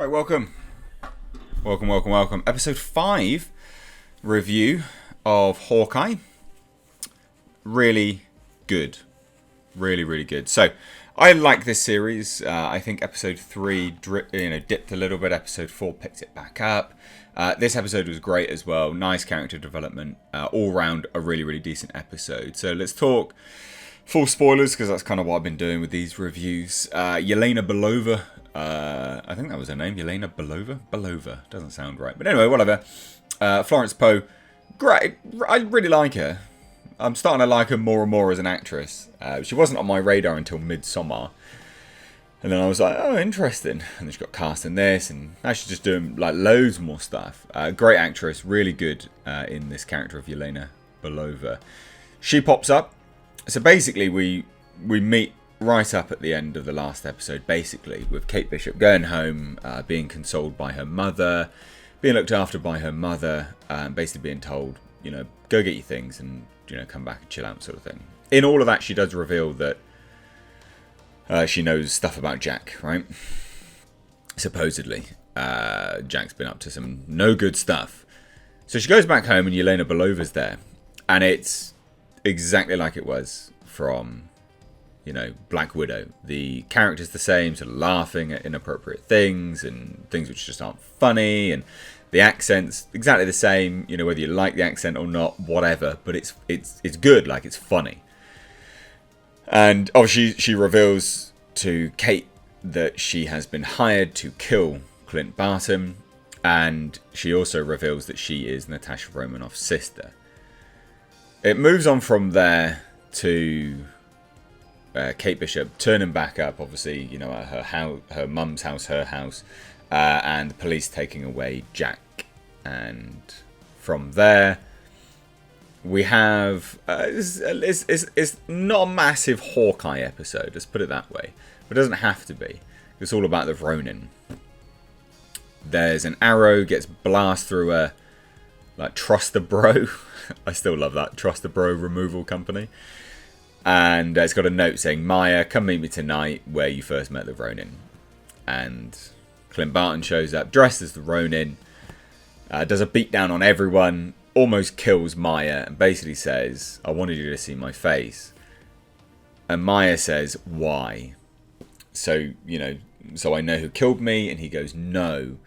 Right, welcome. Welcome. Episode 5 review of Hawkeye. Really good. Really good. So, I like this series. I think episode 3 dipped a little bit. Episode 4 picked it back up. This episode was great as well. Nice character development. All round a really decent episode. So, let's talk full spoilers because that's kind of what I've been doing with these reviews. Yelena Belova. I think that was her name, Yelena Belova? Belova, doesn't sound right. But anyway, whatever. Florence Poe, great. I really like her. I'm starting to like her more and more as an actress. She wasn't on my radar until Midsommar. And then I was like, oh, interesting. And then she got cast in this, and now she's just doing like loads more stuff. Great actress, really good in this character of Yelena Belova. She pops up. So basically, we meet right up at the end of the last episode, basically, with Kate Bishop going home, being consoled by her mother, being looked after by her mother, basically being told, go get your things and, come back and chill out sort of thing. In all of that, she does reveal that she knows stuff about Jack, right? Supposedly. Jack's been up to some no good stuff. So she goes back home and Yelena Belova's there. And it's exactly like it was from Black Widow. The character's the same, sort of laughing at inappropriate things and things which just aren't funny, and the accent's exactly the same, whether you like the accent or not, whatever, but it's good, like it's funny. And obviously she reveals to Kate that she has been hired to kill Clint Barton, and she also reveals that she is Natasha Romanoff's sister. It moves on from there to Kate Bishop turning back up, obviously, at her mum's house, her house, and the police taking away Jack. And from there, we have it's not a massive Hawkeye episode, let's put it that way, but it doesn't have to be. It's all about the Ronin. There's an arrow gets blasted through a Trust the Bro. I still love that, Trust the Bro removal company. And it's got a note saying, Maya, come meet me tonight where you first met the Ronin. And Clint Barton shows up dressed as the Ronin, does a beatdown on everyone, almost kills Maya, and basically says, I wanted you to see my face. And Maya says, why? So, so I know who killed me. And he goes, no.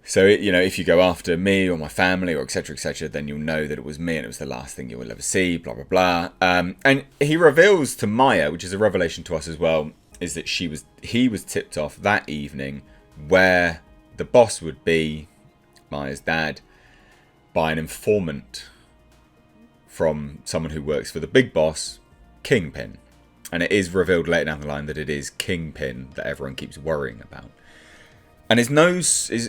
So, if you go after me or my family or etc, then you'll know that it was me and it was the last thing you will ever see, blah, blah, blah. And he reveals to Maya, which is a revelation to us as well, is that he was tipped off that evening where the boss would be, Maya's dad, by an informant from someone who works for the big boss, Kingpin. And it is revealed later down the line that it is Kingpin that everyone keeps worrying about. And it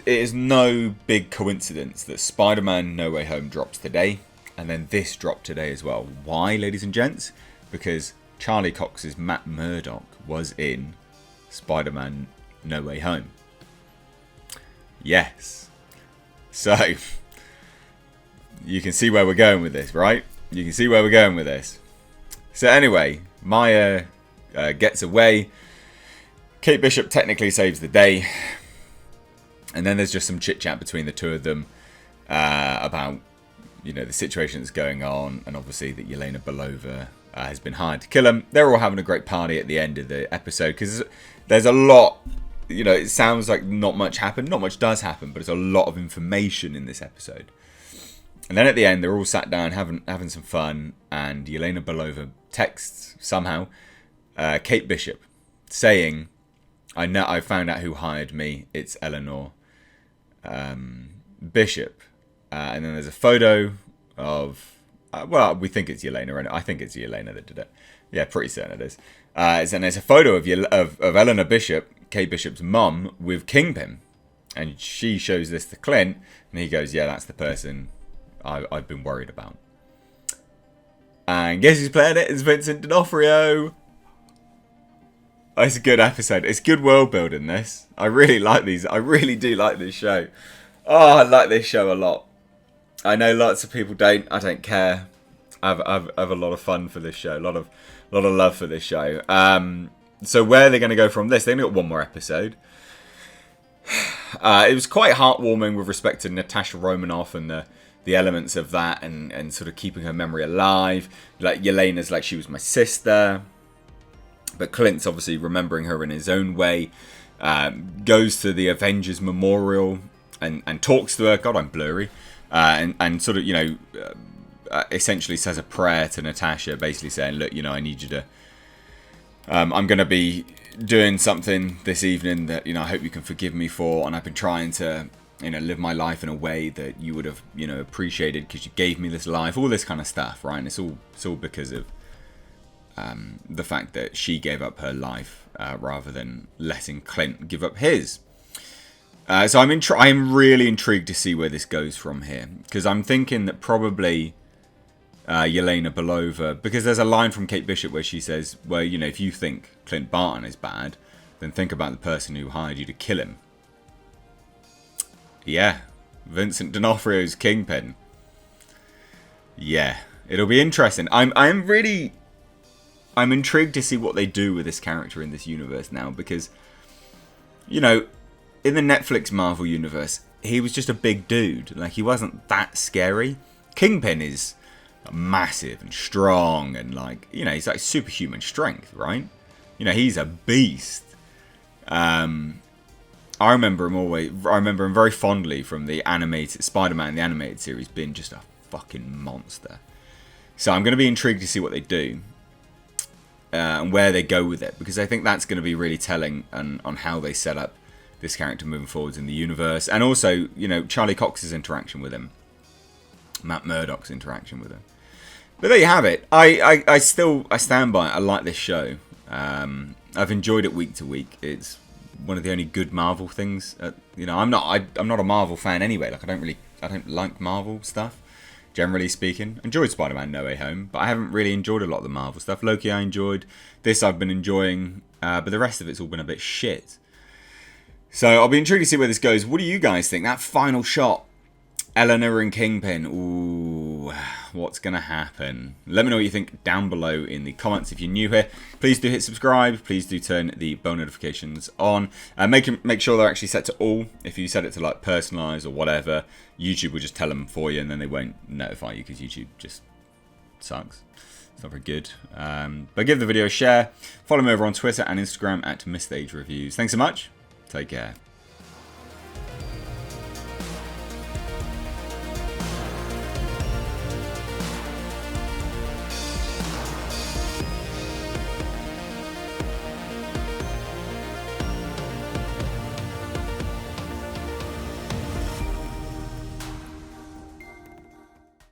is no big coincidence that Spider-Man No Way Home drops today, and then this dropped today as well. Why, ladies and gents? Because Charlie Cox's Matt Murdock was in Spider-Man No Way Home. Yes. So, you can see where we're going with this, right? You can see where we're going with this. So anyway, Maya gets away. Kate Bishop technically saves the day. And then there's just some chit-chat between the two of them about, the situation that's going on. And obviously that Yelena Belova has been hired to kill him. They're all having a great party at the end of the episode. Because there's a lot, it sounds like not much happened. Not much does happen, but there's a lot of information in this episode. And then at the end, they're all sat down having some fun. And Yelena Belova texts, somehow, Kate Bishop, saying, I found out who hired me. It's Eleanor Bishop. And then there's a photo of, we think it's Yelena. I think it's Yelena that did it. Yeah, pretty certain it is. And there's a photo of Eleanor Bishop, Kate Bishop's mum, with Kingpin. And she shows this to Clint. And he goes, yeah, that's the person I've been worried about. And guess who's playing it? It's Vincent D'Onofrio. Oh, it's a good episode. It's good world building, this. I really like these. I really do like this show. Oh, I like this show a lot. I know lots of people don't. I don't care. I have a lot of fun for this show. A lot of love for this show. So where are they going to go from this? They've only got one more episode. it was quite heartwarming with respect to Natasha Romanoff and the elements of that, and sort of keeping her memory alive. Like Yelena's like she was my sister, but Clint's obviously remembering her in his own way. Goes to the Avengers Memorial and talks to her. God, I'm blurry. And sort of, you know, essentially says a prayer to Natasha, basically saying, look, you know, I need you to... I'm going to be doing something this evening that, you know, I hope you can forgive me for. And I've been trying to, you know, live my life in a way that you would have, you know, appreciated because you gave me this life. All this kind of stuff, right? And it's all because of the fact that she gave up her life rather than letting Clint give up his. So I'm really intrigued to see where this goes from here, because I'm thinking that probably Yelena Belova, because there's a line from Kate Bishop where she says, well, you know, if you think Clint Barton is bad, then think about the person who hired you to kill him. Yeah, Vincent D'Onofrio's Kingpin. Yeah, it'll be interesting. I'm intrigued to see what they do with this character in this universe now, because, you know, in the Netflix Marvel universe, he was just a big dude. Like, he wasn't that scary. Kingpin is massive and strong and, like, you know, he's like superhuman strength, right? You know, he's a beast. I remember him very fondly from the animated Spider-Man, the animated series, being just a fucking monster. So I'm going to be intrigued to see what they do and where they go with it, because I think that's going to be really telling on how they set up this character moving forwards in the universe, and also, you know, Charlie Cox's interaction with him, Matt Murdock's interaction with him. But there you have it. I stand by it. I like this show. I've enjoyed it week to week. It's one of the only good Marvel things. You know, I'm not a Marvel fan anyway. Like, I don't like Marvel stuff, generally speaking. Enjoyed Spider-Man No Way Home, but I haven't really enjoyed a lot of the Marvel stuff. Loki I enjoyed. This I've been enjoying, but the rest of it's all been a bit shit. So I'll be intrigued to see where this goes. What do you guys think? That final shot, Eleanor and Kingpin. Ooh, what's going to happen? Let me know what you think down below in the comments. If you're new here, please do hit subscribe. Please do turn the bell notifications on. Make sure they're actually set to all. If you set it to like personalized or whatever, YouTube will just tell them for you, and then they won't notify you because YouTube just sucks. It's not very good. But give the video a share. Follow me over on Twitter and Instagram at MrAgeReviews. Thanks so much. Take care.